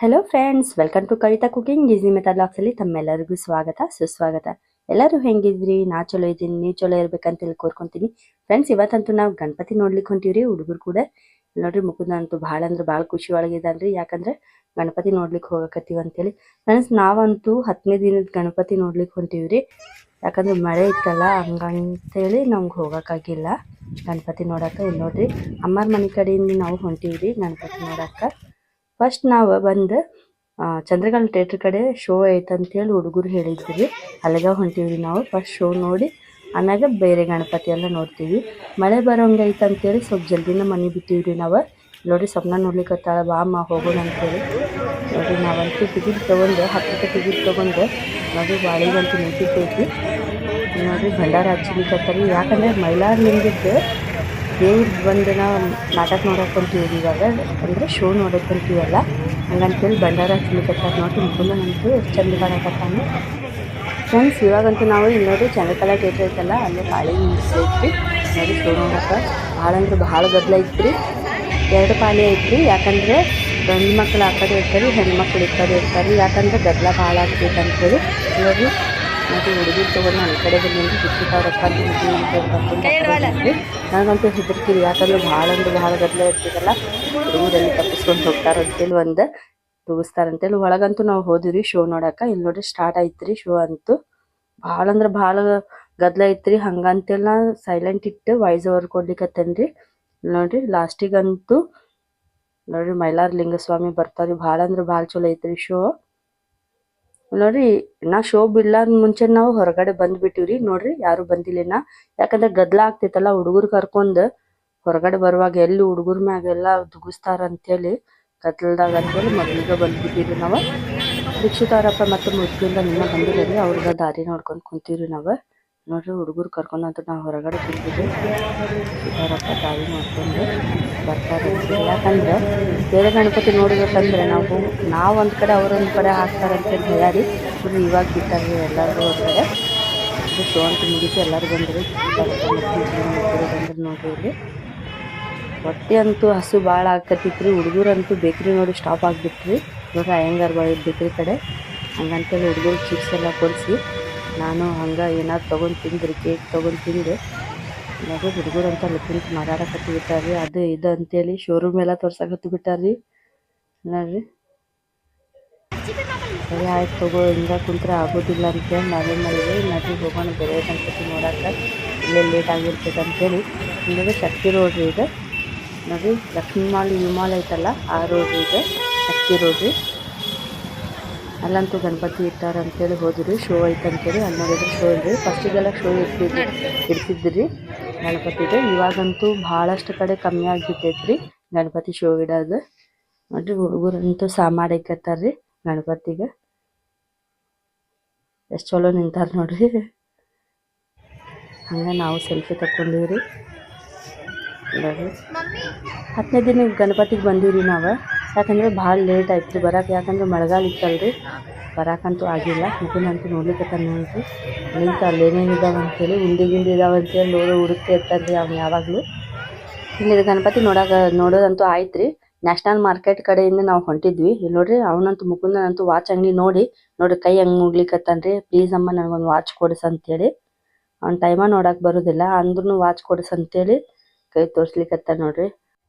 Hello friends, welcome to Kavita cooking easy method ಲಾಕ್ಸಲ್ಲಿ ತಮ್ಮೆಲ್ಲರಿಗೂ ಸ್ವಾಗತ ಸುಸ್ವಾಗತ. ಎಲ್ಲರೂ ಹೆಂಗಿದ್ರಿ? ನಾ ಚಲೋ ಇದ್ದೀನಿ, ನೀವು ಚಲೋ ಇರ್ಬೇಕಂತ ಹೇಳಿ ಕೋರ್ಕೊಂತೀನಿ. ಫ್ರೆಂಡ್ಸ್, ಇವತ್ತಂತೂ ನಾವು ಗಣಪತಿ ನೋಡ್ಲಿಕ್ಕೆ ಹೊಂಟೀವ್ರಿ. ಹುಡುಗರು ಕೂಡ ನೋಡ್ರಿ, ಮುಕುಂದ ಅಂತೂ ಭಾಳ ಅಂದ್ರೆ ಭಾಳ ಖುಷಿ ಒಳಗಿದ್ದಾನ್ರಿ. ಯಾಕಂದ್ರೆ ಗಣಪತಿ ನೋಡ್ಲಿಕ್ಕೆ ಹೋಗಕತ್ತೀವಿ ಅಂತೇಳಿ. ಫ್ರೆಂಡ್ಸ್, ನಾವಂತೂ 10ನೇ ದಿನದ ಗಣಪತಿ ನೋಡ್ಲಿಕ್ಕೆ ಹೊಂಟೀವ್ರಿ. ಯಾಕಂದ್ರೆ ಮಳೆ ಇತ್ತಲ್ಲ, ಹಂಗಂತೇಳಿ ನಮ್ಗೆ ಹೋಗೋಕ್ಕಾಗಿಲ್ಲ ಗಣಪತಿ ನೋಡಕ್ಕೆ. ಇಲ್ಲಿ ನೋಡ್ರಿ, ಅಮ್ಮರ ಮನೆ ಕಡೆಯಿಂದ ನಾವು ಹೊಂಟೀವ್ರಿ ಗಣಪತಿ ನೋಡಕ್ಕೆ. ಫಸ್ಟ್ ನಾವು ಬಂದು ಚಂದ್ರಕಾಂತ್ ಥಿಯೇಟ್ರ್ ಕಡೆ ಶೋ ಐತಂತೇಳಿ ಹುಡುಗರು ಹೇಳಿದ್ವಿ. ಅಲ್ಲಿಗೆ ಹೊಂಟೀವ್ರಿ ನಾವು. ಫಸ್ಟ್ ಶೋ ನೋಡಿ ಆಮ್ಯಾಗ ಬೇರೆ ಗಣಪತಿ ಎಲ್ಲ ನೋಡ್ತೀವಿ. ಮಳೆ ಬರೋಂಗೆ ಐತಂತೇಳಿ ಸ್ವಲ್ಪ ಜಲ್ದಿನ ಮನೆ ಬಿಟ್ಟಿವ್ರಿ ನಾವು. ನೋಡಿ, ಸ್ವಪ್ನ ನೋಡ್ಲಿಕ್ಕತ್ತಾಳ, ಬಾ ಅಮ್ಮ ಹೋಗೋಣ ಅಂತೇಳಿ. ನೋಡಿ, ನಾವಂತೂ ಟಿಕೆಟ್ ತೊಗೊಂಡು 10 ರೂಪಾಯಿ ಟಿಕೆಟ್ ತೊಗೊಂಡು ನೋಡಿ ಬಾಳಿಗಂತೂ ನಿಂತಿರ್ತೈತಿ. ನೋಡಿ, ಭಂಡಾರ ಹಚ್ಚಲಿಕ್ಕತ್ತಾರಿ. ಯಾಕಂದ್ರೆ ಮೈಲಾರಲಿಂಗದ್ದು ದೇವ್ರದ್ದು ಬಂದು ನಾವು ನಾಟಕ ನೋಡೋಕೆ ಹೊಂಟೀವ್ರಿ ಇವಾಗ. ಅಂದರೆ ಶೋ ನೋಡೋಕೆ ಹೊಂಟೀವಲ್ಲ, ಹಂಗಂತೇಳಿ ಭಂಡಾರ ಹಚ್ಚಲಿಕ್ಕತ್ತಾರ. ನೋಡಿ, ಮುಕುಂದನಂತೂ ಎಷ್ಟು ಚಂದ ಕಾಣಕತ್ತಾನ. ಫ್ರೆಂಡ್ಸ್, ಇವಾಗಂತೂ ನಾವು ಇಲ್ಲಿ ನೋಡಿ ಚಂದ್ರಕಲಾ ಥಿಯೇಟ್ರ್ ಐತಲ್ಲ, ಅಲ್ಲೇ ಪಾಳಿ ನಿಲ್ಲಿಸೈತ್ರಿ. ನೋಡಿ, ಶೋ ನೋಡೋಕೆ ಭಾಳ ಅಂದ್ರೆ ಭಾಳ ಗದ್ದಲ ಐತ್ರಿ. 2 ಪಾಳಿ ಐತ್ರಿ. ಯಾಕಂದರೆ ಗಂಡು ಮಕ್ಕಳು ಆ ಕಡೆ ಇರ್ತಾರೆ, ಹೆಣ್ಮಕ್ಳು ಈ ಕಡೆ ಇರ್ತಾರೆ. ಯಾಕಂದ್ರೆ ಗದ್ದಲ ಭಾಳ ಆಗ್ತೈತೆ ಅಂತೇಳಿ. ನೋಡಿ, ಮತ್ತು ಹುಡುಗರು ತೊಗೊಂಡು ನನ್ನ ಕಡೆ ಬಂದು ಬಿಟ್ಟಿದ್ದವ್ರಪ್ಪ ಕರ್ಕೊಂಡ್ರಿ. ನನಗಂತೂ ಹೆದರ್ತೀವಿ, ಯಾಕಂದ್ರೆ ಭಾಳ ಅಂದ್ರೆ ಭಾಳ ಗದ್ದಲ ಇರ್ತದಲ್ಲ, ಹುಡುಗರಲ್ಲಿ ತಪ್ಪಿಸ್ಕೊಂಡು ಹೋಗ್ತಾರೆ ಅಂತೇಳಿ ಒಂದು ತೂಗಿಸ್ತಾರಂತೇಳಿ ಒಳಗಂತೂ ನಾವು ಹೋದಿವ್ರಿ ಶೋ ನೋಡಕ್ಕೆ. ಇಲ್ಲಿ ನೋಡ್ರಿ ಸ್ಟಾರ್ಟ್ ಐತ್ರಿ ಶೋ ಅಂತೂ. ಭಾಳ ಅಂದ್ರೆ ಭಾಳ ಗದ್ದಲ ಐತ್ರಿ. ಹಂಗಂತೆಲ್ಲ ಸೈಲೆಂಟ್ ಇಟ್ಟು ವಾಯ್ಸ್ ಓವರ್ ಕೊಡ್ಲಿಕ್ಕತ್ತೇನ್ರಿ. ನೋಡ್ರಿ, ಲಾಸ್ಟಿಗಂತೂ ನೋಡ್ರಿ ಮೈಲಾರ ಸ್ವಾಮಿ ಬರ್ತಾವ್ರಿ. ಭಾಳ ಅಂದ್ರೆ ಭಾಳ ಚಲೋ ಐತ್ರಿ ಶೋ. ನೋಡ್ರಿ, ನಾ ಶೋ ಬಿಡ್ಲಾರ್ದ ಮುಂಚೆ ನಾವು ಹೊರಗಡೆ ಬಂದ್ಬಿಟ್ಟಿವ್ರಿ. ನೋಡ್ರಿ, ಯಾರು ಬಂದಿಲ್ಲ. ಯಾಕಂದ್ರೆ ಗದ್ದಲ ಆಗ್ತೈತಲ್ಲ, ಹುಡುಗರು ಕರ್ಕೊಂಡು ಹೊರಗಡೆ ಬರುವಾಗ ಎಲ್ಲಿ ಹುಡುಗರ ಮ್ಯಾಗೆಲ್ಲ ದುಗಿಸ್ತಾರ ಅಂತೇಳಿ ಗದ್ದಲದಾಗ ಅಂತೇಳಿ ಮೊದಲಿಗೆ ಬಂದ್ಬಿಟ್ಟಿವ್ರಿ ನಾವು. ದೀಕ್ಷಿತ್ ಅವರಪ್ಪ ಮತ್ತು ಮುದ್ದಿಂದ ನಿನ್ನ ಬಂದಿಲ್ಲ, ಅವ್ರದ ದಾರಿ ನೋಡ್ಕೊಂಡು ಕುಂತೀವ್ರಿ ನಾವು. ನೋಡ್ರಿ, ಹುಡುಗರು ಕರ್ಕೊಂಡಂತ ನಾವು ಹೊರಗಡೆ ಕುಂತಿದ್ವಿ. ಅವರಪ್ಪ ದಾರಿ ನೋಡ್ಕೊಂಡು ಬರ್ತಾರೆ. ಯಾಕಂದ್ರೆ ಬೇರೆ ಗಣಪತಿ ನೋಡ್ಬೇಕಂದ್ರೆ ನಾವು ಒಂದು ಕಡೆ ಅವರೊಂದು ಕಡೆ ಹಾಕ್ತಾರಂತೇಳಿ ಹೇಳಿ ಇವಾಗ ಬಿಟ್ಟಾರ್ರಿ ಎಲ್ಲರಿಗೂ ಹೊರಗಡೆ. ಶೋ ಅಂತ ಮುಗಿತು, ಎಲ್ಲರೂ ಬಂದರು. ಬಂದ್ರು ನೋಡ್ರಿ. ಇಲ್ಲಿ ಹೊಟ್ಟೆ ಅಂತೂ ಹಸು ಭಾಳ ಆಕತ್ತಿತ್ರಿ. ಹುಡುಗರಂತೂ ಬೇಕ್ರಿ ನೋಡಿ ಸ್ಟಾಪ್ ಆಗಿಬಿಟ್ರಿ. ನೋಡ್ರಿ, ಅಯ್ಯಂಗಾರ್ ಬೇಕ್ರಿ ಕಡೆ. ಹಂಗಂತೇಳಿ ಹುಡುಗರು ಚಿಪ್ಸ್ ಎಲ್ಲ ಕೊಡಿಸಿ ನಾನು ಹಂಗೆ ಏನಾದ್ರು ತೊಗೊಂಡು ತಿಂದ್ರಿ, ಕೇಕ್ ತೊಗೊಂಡು ತಿಂದು. ನೋಡ್ರಿ, ಹುಡುಗರು ಅಂತ ಅಲ್ಲಿ ಕುಂತು ಮಾತಾಡಕತ್ತಿ ಬಿಟ್ಟಾರ್ರಿ. ಅದು ಇದು ಅಂತೇಳಿ ಶೋರೂಮ್ ಎಲ್ಲ ತೋರ್ಸಕತ್ತಿ ಬಿಟ್ಟಾರ್ರಿ. ನೋಡ್ರಿ, ಸರಿ ಆಯ್ತು ತಗೋ, ಹಿಂಗೆ ಕುಂತ್ರೆ ಆಗೋದಿಲ್ಲ ಅಂತೇಳಿ ನಾವೇನು ಮಾಡಿದ್ವಿ, ನೋಡ್ರಿ ಹೋಗೋಣ ಬೇರೆ ಗಣಪತಿ ನೋಡಕ್ಕೆ, ಇಲ್ಲೇ ಲೇಟ್ ಆಗಿರ್ತೈತೆ ಅಂತೇಳಿ. ನೋಡ್ರಿ, ಶಕ್ತಿ ರೋಡ್ ರೀ ಇದು. ನೋಡ್ರಿ, ಲಕ್ಷ್ಮೀ ಮಾಲ್ ಮಾಲ್ ಐತಲ್ಲ, ಆ ರೋಡ್ ಇದು ಶಕ್ತಿ ರೋಡ್ ರೀ. ಅಲ್ಲಂತೂ ಗಣಪತಿ ಇಟ್ಟಾರ ಅಂತೇಳಿ ಹೋದ್ರಿ. ಶೋ ಐತಂತೇಳಿ ಅಲ್ಲಿ ನೋಡಿದ್ರೆ ಶೋ ಇಲ್ರಿ. ಫಸ್ಟಿಗೆಲ್ಲ ಶೋ ಇಡ್ತಿದ್ರಿ ಗಣಪತಿದು. ಇವಾಗಂತೂ ಭಾಳಷ್ಟು ಕಡೆ ಕಮ್ಮಿ ಆಗಿಬಿಟ್ಟೈತ್ರಿ ಗಣಪತಿ ಶೋ ಇಡೋದು. ನೋಡ್ರಿ, ಹುಡುಗರಂತೂ ಸಾಮಾಡೈಕತ್ತಾರ್ರಿ ಗಣಪತಿಗೆ. ಎಷ್ಟು ಚಲೋ ನಿಂತಾರ ನೋಡ್ರಿ. ಹಂಗೆ ನಾವು ಸೆಲ್ಫಿ ತಕ್ಕೊಂಡಿವ್ರಿ. ನೋಡ್ರಿ, 10ನೇ ದಿನ ಗಣಪತಿಗೆ ಬಂದೀವ್ರಿ ನಾವು. ಯಾಕಂದ್ರೆ ಭಾಳ ಲೇಟ್ ಆಯ್ತು ರೀ ಬರೋಕೆ. ಯಾಕಂದ್ರೆ ಮಳೆಗಾಲ ಇತ್ತಲ್ರಿ, ಬರೋಕ್ಕಂತೂ ಆಗಿಲ್ಲ. ಮುಖಂದಂತೂ ನೋಡ್ಲಿಕ್ಕೆ ನೋಡ್ರಿ ನಿಂತು ಅಲ್ಲಿ ಏನೇನು ಇದಾವೆ ಅಂತೇಳಿ, ಉಂಡಿ ಇದಾವೆ ಅಂತೇಳಿ ಹುಡುಕ್ತಾ ಇರ್ತಾರೆ ರೀ ಅವ್ನು ಯಾವಾಗಲೂ. ಇಲ್ಲಿ ಗಣಪತಿ ನೋಡೋದಂತೂ ಆಯ್ತು ರೀ. ನ್ಯಾಷನಲ್ ಮಾರ್ಕೆಟ್ ಕಡೆಯಿಂದ ನಾವು ಹೊಂಟಿದ್ವಿ. ಇಲ್ಲಿ ನೋಡ್ರಿ, ಅವನಂತೂ ಮುಕುಂದನಂತೂ ವಾಚ್ ಅಂಗಡಿ ನೋಡ್ರಿ ಕೈ ಹಂಗೆ ಮುಗ್ಲಿಕ್ಕತ್ತಾನ್ರಿ. ಪ್ಲೀಸ್ ಅಮ್ಮ ನನಗೊಂದು ವಾಚ್ ಕೊಡಿಸ್ ಅಂತೇಳಿ. ಅವ್ನ ಟೈಮ ನೋಡಕ್ಕೆ ಬರೋದಿಲ್ಲ, ಅಂದ್ರೂ ವಾಚ್ ಕೊಡಿಸ್ ಅಂತೇಳಿ ಕೈ ತೋರ್ಸ್ಲಿಕ್ಕತ್ತ ನೋಡ್ರಿ.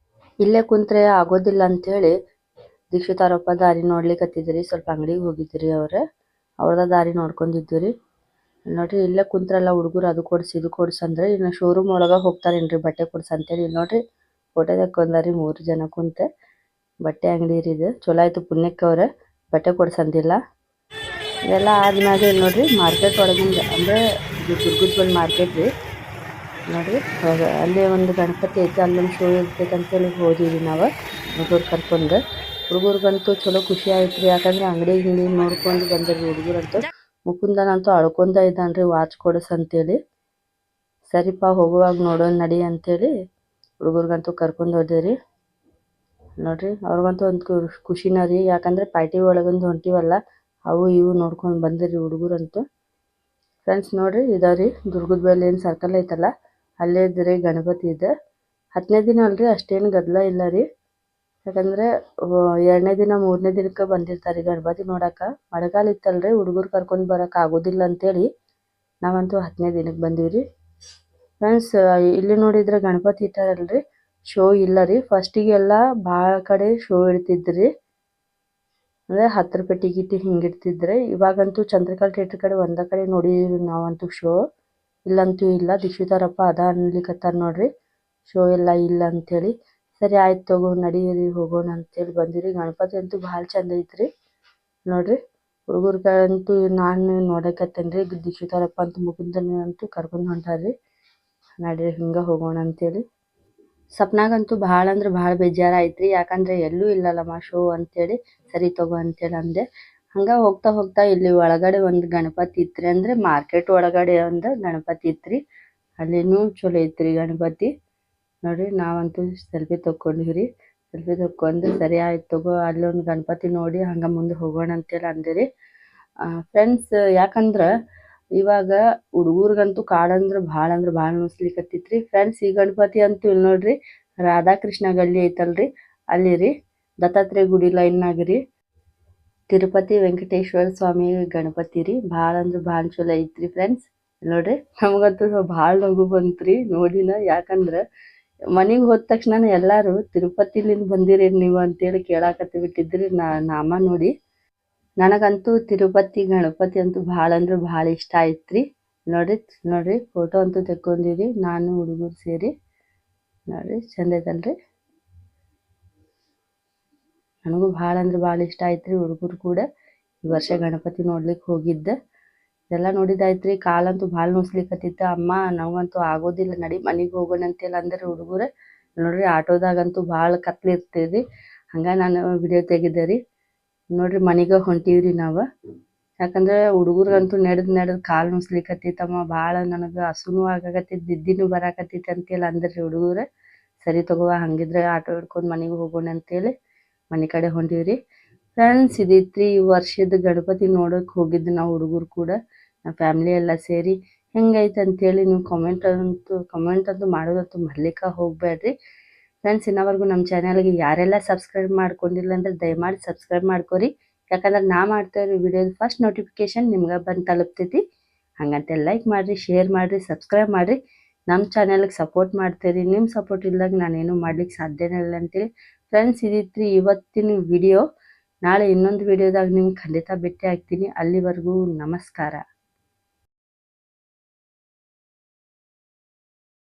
ಇಲ್ಲೇ ಕುಂತ್ರೆ ಆಗೋದಿಲ್ಲ ಅಂಥೇಳಿ ದೀಕ್ಷಿತ್ ಅವರಪ್ಪ ದಾರಿ ನೋಡ್ಲಿಕ್ಕತ್ತಿದ್ರಿ. ಸ್ವಲ್ಪ ಅಂಗಡಿಗೆ ಹೋಗಿದ್ರಿ ಅವ್ರದ ದಾರಿ ನೋಡ್ಕೊಂಡಿದ್ವಿ ರೀ. ನೋಡ್ರಿ, ಇಲ್ಲೇ ಕುಂತ್ರಲ್ಲ ಹುಡುಗರು, ಅದು ಕೊಡಿಸಿ ಇದು ಕೊಡಿಸಿ ಅಂದ್ರೆ ಇನ್ನು ಶೋರೂಮ್ ಒಳಗೆ ಹೋಗ್ತಾರೇನ್ರಿ ಬಟ್ಟೆ ಕೊಡಿಸಿ ಅಂತೇಳಿ. ಇಲ್ಲಿ ನೋಡ್ರಿ, ಫೋಟೋ ತಕ್ಕೊಂಡಾರಿ 3 ಜನ ಕುಂತೆ. ಬಟ್ಟೆ ಅಂಗಡಿ ರೀ ಇದು. ಚಲೋ ಆಯ್ತು ಪುಣ್ಯಕ್ಕೆ ಅವ್ರೆ ಬಟ್ಟೆ ಕೊಡ್ಸಂದಿಲ್ಲ. ಇದೆಲ್ಲ ಆದ್ಮ್ಯಾಗ ಇಲ್ಲಿ ನೋಡ್ರಿ, ಮಾರ್ಕೆಟ್ ಒಳಗಿಂದ ಅಂದರೆ ಇದು ದುರ್ಗದ ಬಳಿ ಮಾರ್ಕೆಟ್ ರೀ. ನೋಡ್ರಿ, ಅಲ್ಲೇ ಒಂದು ಗಣಪತಿ ಐತೆ, ಅಲ್ಲೊಂದು ಶೋ ಇರ್ತೈತೆ ಅಂತೇಳಿ ಹೋದಿವಿ ನಾವು ಹುಡುಗರು ಕರ್ಕೊಂಡು. ಹುಡುಗರಿಗಂತೂ ಚಲೋ ಖುಷಿ ಆಯ್ತು ರೀ. ಯಾಕಂದ್ರೆ ಅಂಗಡಿ ನೋಡ್ಕೊಂಡು ಬಂದ್ರಿ ಹುಡುಗರಂತೂ. ಮುಕುಂದನಂತೂ ಅಳ್ಕೊಂಡ ಇದ್ದಾನ್ರಿ ವಾಚ್ ಕೊಡಿಸ್ ಅಂತೇಳಿ. ಸರಿಪಾ ಹೋಗುವಾಗ ನೋಡೋಣ ನಡಿ ಅಂತೇಳಿ ಹುಡುಗರಿಗಂತೂ ಕರ್ಕೊಂಡು ಹೋದೇರಿ. ನೋಡ್ರಿ, ಅವ್ರಿಗಂತೂ ಒಂದು ಖುಷಿನ ರೀ. ಯಾಕಂದ್ರೆ ಪಾರ್ಟಿ ಒಳಗಂದು ಹೊಂಟಿವಲ್ಲ, ಅವು ಇವು ನೋಡ್ಕೊಂಡು ಬಂದಿರಿ ಹುಡುಗರಂತೂ. ಫ್ರೆಂಡ್ಸ್, ನೋಡ್ರಿ ಇದಾವ್ರಿ ದುರ್ಗದ ಬಳಿ ಏನು ಸರ್ಕಲ್ ಐತಲ್ಲ, ಅಲ್ಲೇ ಇದ್ರಿ ಗಣಪತಿ ಇದೆ. 10ನೇ ದಿನ ಅಲ್ರಿ, ಅಷ್ಟೇನು ಗದ್ದಲ ಇಲ್ಲ ರೀ. ಯಾಕಂದ್ರೆ 2ನೇ ದಿನ 3ನೇ ದಿನಕ್ಕೆ ಬಂದಿರ್ತಾರೆ ಗಣಪತಿ ನೋಡಾಕ. ಮಳೆಗಾಲ ಇತ್ತಲ್ರಿ, ಹುಡುಗರು ಕರ್ಕೊಂಡು ಬರಕ್ಕೆ ಆಗೋದಿಲ್ಲ ಅಂತೇಳಿ ನಾವಂತೂ 10ನೇ ದಿನಕ್ಕೆ ಬಂದೀವ್ರಿ. ಫ್ರೆಂಡ್ಸ್, ಇಲ್ಲಿ ನೋಡಿದ್ರೆ ಗಣಪತಿ ಇಟ್ಟಾರಲ್ರಿ, ಶೋ ಇಲ್ಲ ರೀ. ಫಸ್ಟಿಗೆಲ್ಲ ಭಾಳ ಕಡೆ ಶೋ ಇಡ್ತಿದ್ರಿ, ಅಂದರೆ 10 ರೂಪಾಯಿ ಟಿಕೆಟ್ ಹಿಂಗಿಡ್ತಿದ್ರೆ. ಇವಾಗಂತೂ ಚಂದ್ರಕಲಾ ಥಿಯೇಟರ್ ಕಡೆ ಒಂದ ಕಡೆ ನೋಡಿದ್ವಿ ನಾವಂತೂ ಶೋ. ಇಲ್ಲಂತೂ ಇಲ್ಲ, ದೀಕ್ಷಿತಾರಪ್ಪ ಅದ ಅನ್ಲಿಕತ್ತಾರ ನೋಡ್ರಿ, ಶೋ ಎಲ್ಲ ಇಲ್ಲ ಅಂತೇಳಿ. ಸರಿ ಆಯ್ತು ತಗೋ ನಡೀರಿ ಹೋಗೋಣ ಅಂತೇಳಿ ಬಂದಿರಿ. ಗಣಪತಿ ಅಂತೂ ಭಾಳ ಚಂದ ಐತ್ರಿ ನೋಡ್ರಿ. ಹುಡುಗರ್ಗಂತೂ ನಾನು ನೋಡಕತ್ತೇನ್ರಿ, ದೀಕ್ಷಿತಾರಪ್ಪ ಅಂತೂ ಮುಗಿದನ ಅಂತೂ ಕರ್ಕೊಂಡು ಹೊಂಟಾರ್ರಿ. ನಡೀರಿ ಹಿಂಗೆ ಹೋಗೋಣ ಅಂತೇಳಿ. ಸಪ್ನಾಗಂತೂ ಭಾಳ ಅಂದ್ರೆ ಭಾಳ ಬೇಜಾರು ಆಯ್ತ್ರಿ, ಯಾಕಂದ್ರೆ ಎಲ್ಲೂ ಇಲ್ಲಲ್ಲಮ್ಮ ಶೋ ಅಂತೇಳಿ. ಸರಿ ತಗೋ ಅಂತೇಳಿ ಅಂದೆ. ಹಂಗೆ ಹೋಗ್ತಾ ಹೋಗ್ತಾ ಇಲ್ಲಿ ಒಳಗಡೆ ಒಂದು ಗಣಪತಿ ಇತ್ರಿ, ಅಂದರೆ ಮಾರ್ಕೆಟ್ ಒಳಗಡೆ ಒಂದು ಗಣಪತಿ ಇತ್ರಿ. ಅಲ್ಲಿನೂ ಚಲೋ ಐತ್ರಿ ಗಣಪತಿ ನೋಡ್ರಿ. ನಾವಂತೂ ಸೆಲ್ಫಿ ತಕ್ಕೊಂಡಿವ್ರಿ. ಸೆಲ್ಫಿ ತಕ್ಕೊಂಡು ಸರಿ ಆಯ್ತು ತಗೋ, ಅಲ್ಲೊಂದು ಗಣಪತಿ ನೋಡಿ ಹಂಗೆ ಮುಂದೆ ಹೋಗೋಣ ಅಂತೇಳಿ ಅಂದಿರಿ. ಫ್ರೆಂಡ್ಸ್, ಯಾಕಂದ್ರೆ ಇವಾಗ ಹುಡುಗರ್ಗಂತೂ ಕಾಡಂದ್ರೆ ಭಾಳ ಅನಿಸ್ಲಿಕತ್ತಿತ್ರಿ. ಫ್ರೆಂಡ್ಸ್, ಈ ಗಣಪತಿ ಅಂತೂ ಇಲ್ಲಿ ನೋಡ್ರಿ, ರಾಧಾಕೃಷ್ಣ ಗಲ್ಲಿ ಐತಲ್ರಿ, ಅಲ್ಲಿ ರೀ, ದತ್ತಾತ್ರೇಯ ಗುಡಿ ಲೈನ್ನಾಗ ರೀ, ತಿರುಪತಿ ವೆಂಕಟೇಶ್ವರ ಸ್ವಾಮಿ ಗಣಪತಿ ರೀ. ಭಾಳ ಅಂದ್ರೆ ಭಾಳ ಚಲೋ ಐತ್ರಿ ಫ್ರೆಂಡ್ಸ್ ನೋಡ್ರಿ. ನಮಗಂತೂ ಭಾಳ ನಗು ಬಂತ್ರಿ ನೋಡಿನ, ಯಾಕಂದ್ರೆ ಮನೆಗೆ ಹೋದ ತಕ್ಷಣ ಎಲ್ಲರೂ ತಿರುಪತಿಲಿಂದ ಬಂದಿರಿ ನೀವು ಅಂತೇಳಿ ಕೇಳಾಕತ್ತಿ ಬಿಟ್ಟಿದ್ರಿ ನಾಮ ನೋಡಿ. ನನಗಂತೂ ತಿರುಪತಿ ಗಣಪತಿ ಅಂತೂ ಭಾಳ ಅಂದ್ರೆ ಭಾಳ ಇಷ್ಟ ಆಯ್ತ್ರಿ ನೋಡ್ರಿ. ಫೋಟೋ ಅಂತೂ ತೆಕ್ಕೊಂಡಿರಿ ನಾನು ಹುಡುಗರು ಸೇರಿ ನೋಡ್ರಿ, ಚಂದ ಐತಲ್ರಿ. ನನಗೂ ಭಾಳ ಅಂದ್ರೆ ಭಾಳ ಇಷ್ಟ ಆಯ್ತ್ರಿ. ಹುಡುಗರು ಕೂಡ ಈ ವರ್ಷ ಗಣಪತಿ ನೋಡ್ಲಿಕ್ಕೆ ಹೋಗಿದ್ದೆ. ಎಲ್ಲ ನೋಡಿದಾಯ್ತ್ರಿ. ಕಾಲಂತೂ ಭಾಳ ನುಸ್ಲಿಕತ್ತಿತ್ತ. ಅಮ್ಮ ನಮಗಂತೂ ಆಗೋದಿಲ್ಲ, ನಡಿ ಮನೆಗೆ ಹೋಗೋಣ ಅಂತೇಳಿ ಅಂದ್ರೆ ಹುಡುಗರು ನೋಡ್ರಿ. ಆಟೋದಾಗಂತೂ ಭಾಳ ಕತ್ಲಿರ್ತೀರಿ, ಹಂಗೆ ನಾನು ವಿಡಿಯೋ ತೆಗಿದ್ದೆ ರೀ ನೋಡ್ರಿ. ಮನೆಗೆ ಹೊಂಟೀವ್ರಿ ನಾವು, ಯಾಕಂದ್ರೆ ಹುಡುಗರಿಗಂತೂ ನಡೆದು ಕಾಲು ನುಸ್ಲಿಕತ್ತಿತ್ತಮ್ಮ ಭಾಳ. ನನಗೆ ಹಸುನೂ ಆಗಾಕತ್ತಿತ್ತು, ನಿದ್ದಿನೂ ಬರಾಕತ್ತಿತ್ತು ಅಂತೇಳಿ ಅಂದ್ರಿ ಹುಡುಗರು. ಸರಿ ತಗೋ ಹಂಗಿದ್ರೆ ಆಟೋ ಹಿಡ್ಕೊಂಡು ಮನೆಗೆ ಹೋಗೋಣ ಅಂತೇಳಿ ಮನೆ ಕಡೆ ಹೊಂಟೀವ್ರಿ. ಫ್ರೆಂಡ್ಸ್, ಇದಿತ್ರಿ ಈ ವರ್ಷದ ಗಣಪತಿ ನೋಡೋಕೆ ಹೋಗಿದ್ದು ನಾವು ಹುಡುಗರು ಕೂಡ, ನಮ್ಮ ಫ್ಯಾಮ್ಲಿ ಎಲ್ಲ ಸೇರಿ. ಹೆಂಗೈತೆ ಅಂತೇಳಿ ನೀವು ಕಮೆಂಟ್ ಅಂತೂ ಮಾಡೋದಂತೂ ಮರ್ಲಿಕ್ಕೆ ಹೋಗಬೇಡ್ರಿ. ಫ್ರೆಂಡ್ಸ್, ಇನ್ನವರೆಗೂ ನಮ್ಮ ಚಾನಲ್ಗೆ ಯಾರೆಲ್ಲ ಸಬ್ಸ್ಕ್ರೈಬ್ ಮಾಡ್ಕೊಂಡಿಲ್ಲ ಅಂದ್ರೆ ದಯಮಾಡಿ ಸಬ್ಸ್ಕ್ರೈಬ್ ಮಾಡ್ಕೊರಿ. ಯಾಕಂದ್ರೆ ನಾ ಮಾಡ್ತಾ ಇರೋ ವಿಡಿಯೋದ ಫಸ್ಟ್ ನೋಟಿಫಿಕೇಶನ್ ನಿಮ್ಗೆ ಬಂದು ತಲುಪ್ತೈತಿ. ಹಂಗಂತೆ ಲೈಕ್ ಮಾಡಿರಿ, ಶೇರ್ ಮಾಡಿರಿ, ಸಬ್ಸ್ಕ್ರೈಬ್ ಮಾಡಿರಿ. ನಮ್ಮ ಚಾನಲ್ಗೆ ಸಪೋರ್ಟ್ ಮಾಡ್ತೀರಿ. ನಿಮ್ಮ ಸಪೋರ್ಟ್ ಇಲ್ದಾಗ ನಾನೇನು ಮಾಡ್ಲಿಕ್ಕೆ ಸಾಧ್ಯನೇ ಇಲ್ಲ ಅಂತೇಳಿ. ಫ್ರೆಂಡ್ಸ್, ಇದಿತ್ರಿ ಇವತ್ತಿನ ವಿಡಿಯೋ. ನಾಳೆ ಇನ್ನೊಂದು ವಿಡಿಯೋದಾಗ ನಿಮ್ಗೆ ಖಂಡಿತ ಭೇಟಿ ಆಗ್ತೀನಿ. ಅಲ್ಲಿವರೆಗೂ ನಮಸ್ಕಾರ.